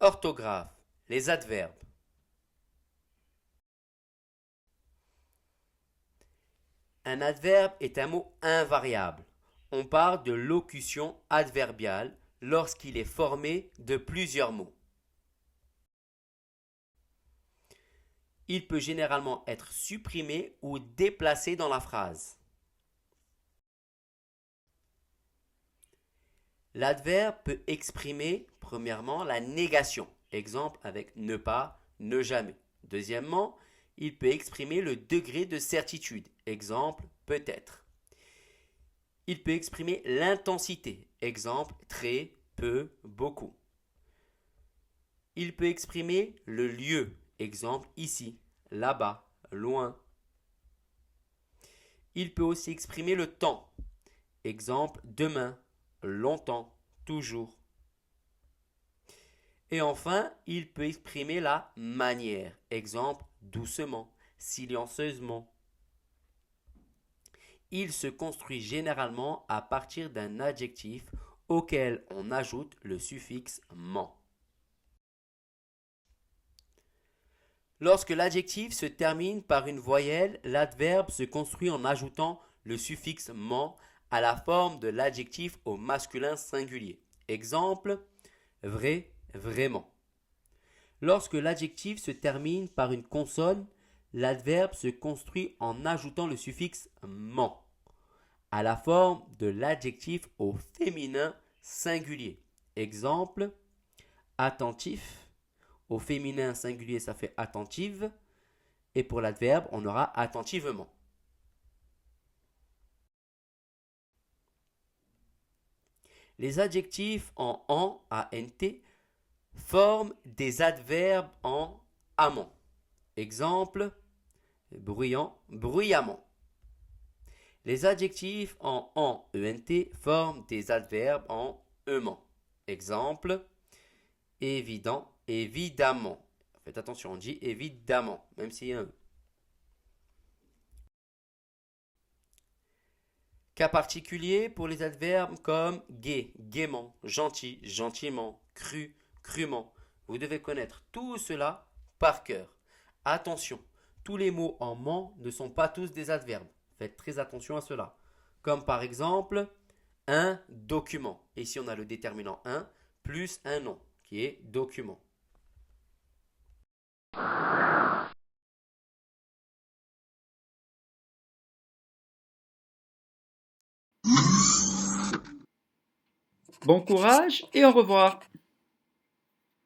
Orthographe. Les adverbes. Un adverbe est un mot invariable. On parle de locution adverbiale lorsqu'il est formé de plusieurs mots. Il peut généralement être supprimé ou déplacé dans la phrase. L'adverbe peut exprimer, premièrement, la négation. Exemple avec ne pas, ne jamais. Deuxièmement, il peut exprimer le degré de certitude. Exemple peut-être. Il peut exprimer l'intensité. Exemple très, peu, beaucoup. Il peut exprimer le lieu. Exemple ici, là-bas, loin. Il peut aussi exprimer le temps. Exemple demain, longtemps, toujours. Et enfin, il peut exprimer la manière. Exemple doucement, silencieusement. Il se construit généralement à partir d'un adjectif auquel on ajoute le suffixe ment. Lorsque l'adjectif se termine par une voyelle, l'adverbe se construit en ajoutant le suffixe ment à la forme de l'adjectif au masculin singulier. Exemple, vrai, vraiment. Lorsque l'adjectif se termine par une consonne, l'adverbe se construit en ajoutant le suffixe ment à la forme de l'adjectif au féminin singulier. Exemple, attentif. Au féminin singulier, ça fait attentive. Et pour l'adverbe, on aura attentivement. Les adjectifs en ant forment des adverbes en amont. Exemple, bruyant, bruyamment. Les adjectifs en ent forment des adverbes en ement. Exemple, évident, évidemment. Faites attention, on dit évidemment, même s'il y a un E. Cas particulier pour les adverbes comme gai, gaiement, gentil, gentiment, cru, crûment. Vous devez connaître tout cela par cœur. Attention, tous les mots en ment ne sont pas tous des adverbes. Faites très attention à cela. Comme par exemple, un document. Ici, on a le déterminant un plus un nom qui est document. Bon courage et au revoir.